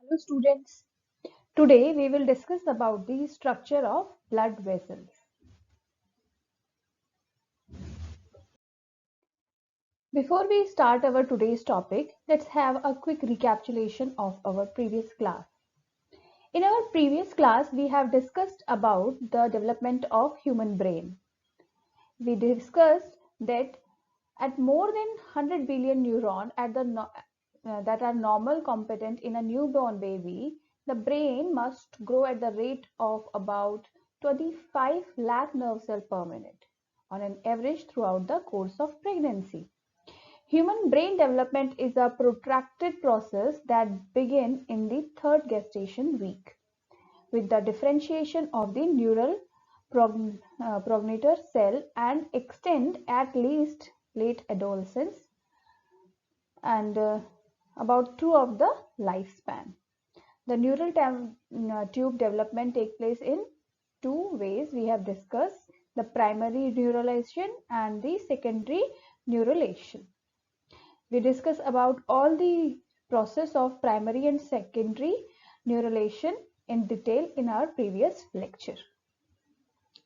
Hello students. Today we will discuss about the structure of blood vessels. Before we start our today's topic, let's have a quick recapitulation of our previous class. In our previous class, we have discussed about the development of human brain. We discussed that at more than 100 billion neurons that are normal competent in a newborn baby, the brain must grow at the rate of about 25 lakh nerve cells per minute on an average throughout the course of pregnancy. Human brain development is a protracted process that begins in the third gestation week with the differentiation of the neural progenitor cell and extend at least late adolescence and about two of the lifespan. The neural tube development takes place in two ways we have discussed, the primary neuralization and the secondary neuralization. We discuss about all the process of primary and secondary neuralization in detail in our previous lecture.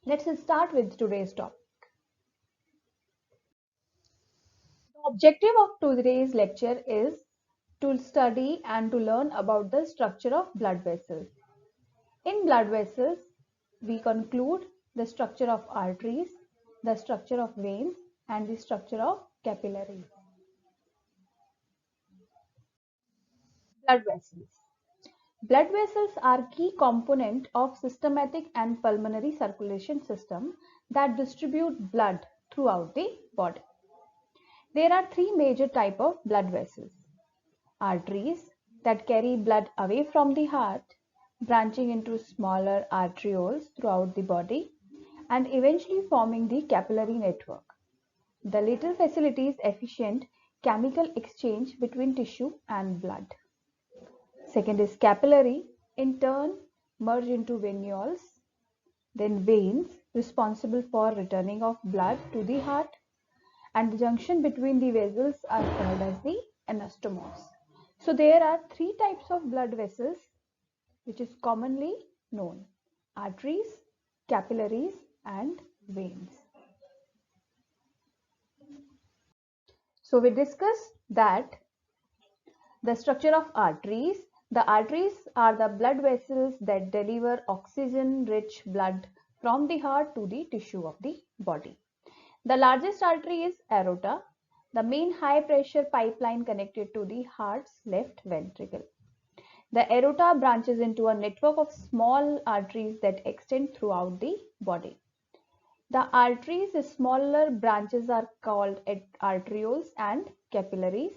Let's start with today's topic. The objective of today's lecture is to study and to learn about the structure of blood vessels. In blood vessels, we conclude the structure of arteries, the structure of veins, and the structure of capillaries. Blood vessels. Blood vessels are key component of systematic and pulmonary circulation system that distribute blood throughout the body. There are three major types of blood vessels. Arteries that carry blood away from the heart, branching into smaller arterioles throughout the body, and eventually forming the capillary network. The latter facilitates efficient chemical exchange between tissue and blood. Second is capillary, in turn merge into venules, then veins, responsible for returning of blood to the heart, and the junction between the vessels are called as the anastomos. So there are three types of blood vessels which is commonly known: arteries, capillaries, and veins. So we discussed that the structure of arteries. The arteries are the blood vessels that deliver oxygen-rich blood from the heart to the tissue of the body. The largest artery is aorta, the main high-pressure pipeline connected to the heart's left ventricle. The aorta branches into a network of small arteries that extend throughout the body. The arteries' smaller branches are called arterioles and capillaries.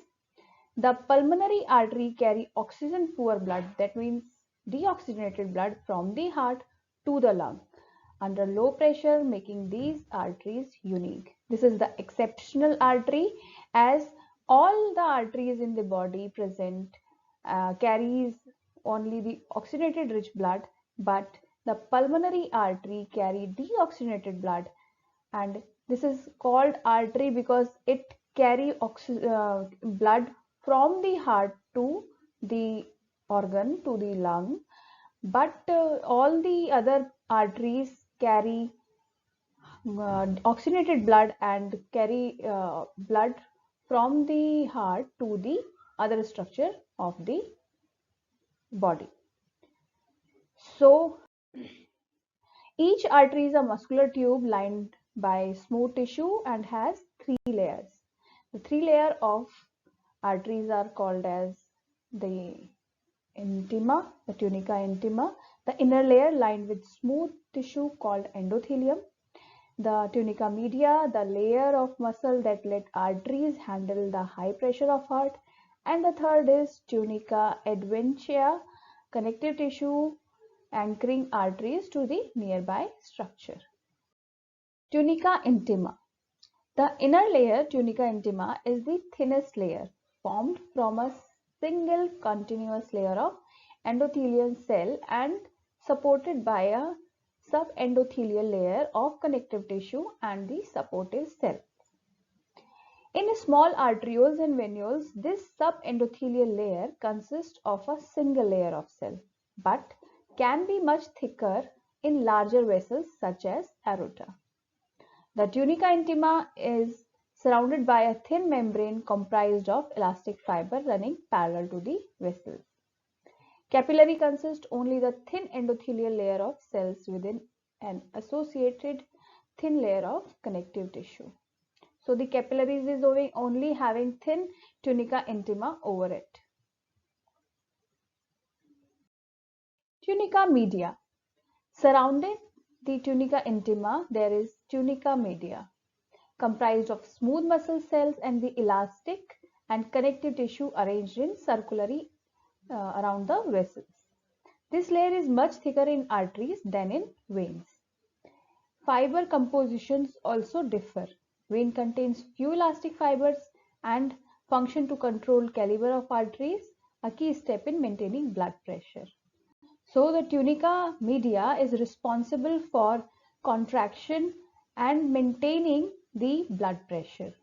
The pulmonary artery carry oxygen-poor blood, that means deoxygenated blood from the heart to the lung under low pressure, making these arteries unique. This is the exceptional artery, as all the arteries in the body present carries only the oxygenated rich blood, but the pulmonary artery carry deoxygenated blood, and this is called artery because it carry blood from the heart to the organ, to the lung, but all the other arteries carry oxygenated blood and carry blood from the heart to the other structure of the body. So each artery is a muscular tube lined by smooth tissue and has three layers. The three layers of arteries are called as the intima, the tunica intima, the inner layer lined with smooth tissue called endothelium, the tunica media, the layer of muscle that let arteries handle the high pressure of heart, and the third is tunica adventitia, connective tissue anchoring arteries to the nearby structure. Tunica intima. The inner layer, tunica intima, is the thinnest layer, formed from a single continuous layer of endothelial cell and supported by a subendothelial layer of connective tissue and the supportive cells. In small arterioles and venules, this subendothelial layer consists of a single layer of cell, but can be much thicker in larger vessels such as aorta. The tunica intima is surrounded by a thin membrane comprised of elastic fiber running parallel to the vessels. Capillary consists only the thin endothelial layer of cells within an associated thin layer of connective tissue. So the capillaries is only having thin tunica intima over it. Tunica media. Surrounding the tunica intima, there is tunica media, comprised of smooth muscle cells and the elastic and connective tissue arranged in circularly around the vessels. This layer is much thicker in arteries than in veins. Fiber compositions also differ. Vein contains few elastic fibers and function to control caliber of arteries, a key step in maintaining blood pressure. So the tunica media is responsible for contraction and maintaining the blood pressure.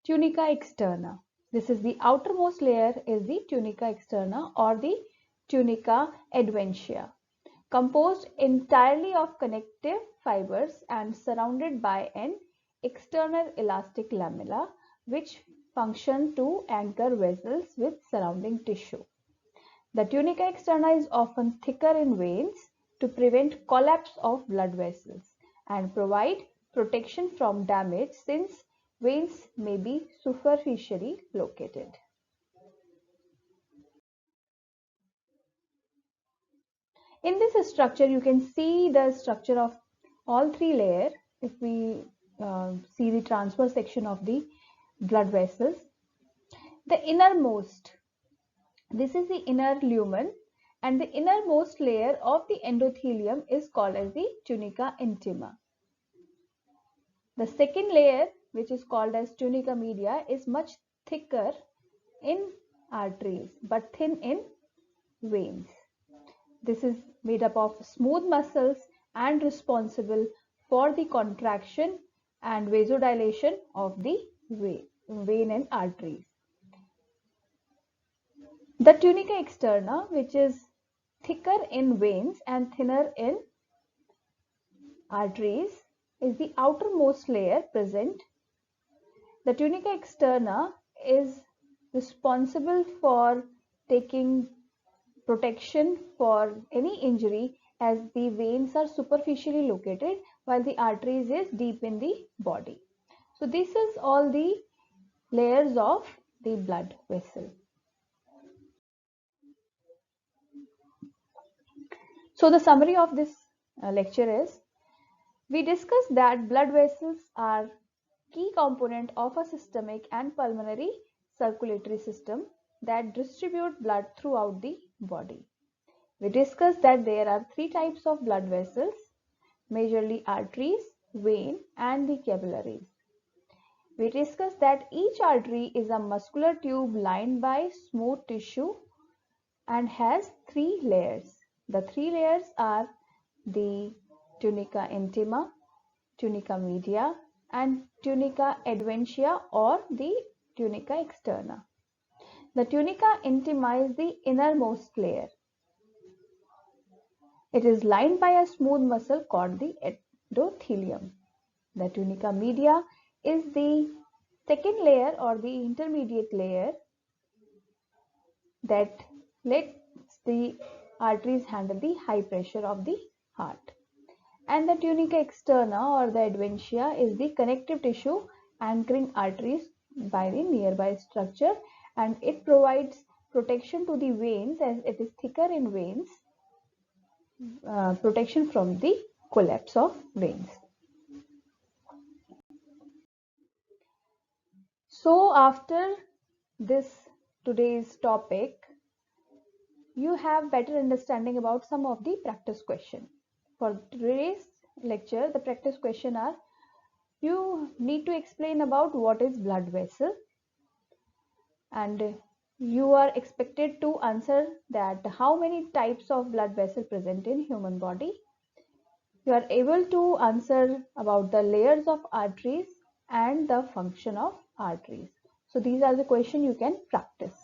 Tunica externa. This is the outermost layer is the tunica externa or the tunica adventitia, composed entirely of connective fibers and surrounded by an external elastic lamella which function to anchor vessels with surrounding tissue. The tunica externa is often thicker in veins to prevent collapse of blood vessels and provide protection from damage since veins may be superficially located. In this structure, you can see the structure of all three layers. If we see the transverse section of the blood vessels, the innermost, this is the inner lumen, and the innermost layer of the endothelium is called as the tunica intima. The second layer, which is called as tunica media, is much thicker in arteries but thin in veins. This is made up of smooth muscles and responsible for the contraction and vasodilation of the vein and arteries. The tunica externa, which is thicker in veins and thinner in arteries, is the outermost layer present. The tunica externa is responsible for taking protection for any injury as the veins are superficially located while the arteries is deep in the body. So this is all the layers of the blood vessel. So the summary of this lecture is, we discussed that blood vessels are key component of a systemic and pulmonary circulatory system that distribute blood throughout the body. We discussed that there are three types of blood vessels, majorly arteries, vein, and the capillaries. We discussed that each artery is a muscular tube lined by smooth tissue and has three layers. The three layers are the tunica intima, tunica media, and tunica adventitia or the tunica externa. The tunica intima is the innermost layer. It is lined by a smooth muscle called the endothelium. The tunica media is the second layer or the intermediate layer that lets the arteries handle the high pressure of the heart. And the tunica externa or the adventitia is the connective tissue anchoring arteries by the nearby structure, and it provides protection to the veins as it is thicker in veins, protection from the collapse of veins. So after this today's topic, you have better understanding about some of the practice question. For today's lecture, the practice question are, you need to explain about what is blood vessel, and you are expected to answer that how many types of blood vessel present in human body, you are able to answer about the layers of arteries and the function of arteries. So these are the questions you can practice.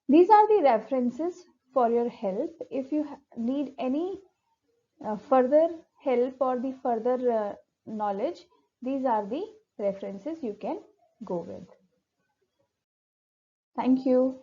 These are the references for your help. If you need any further help or the further knowledge, these are the references you can go with. Thank you.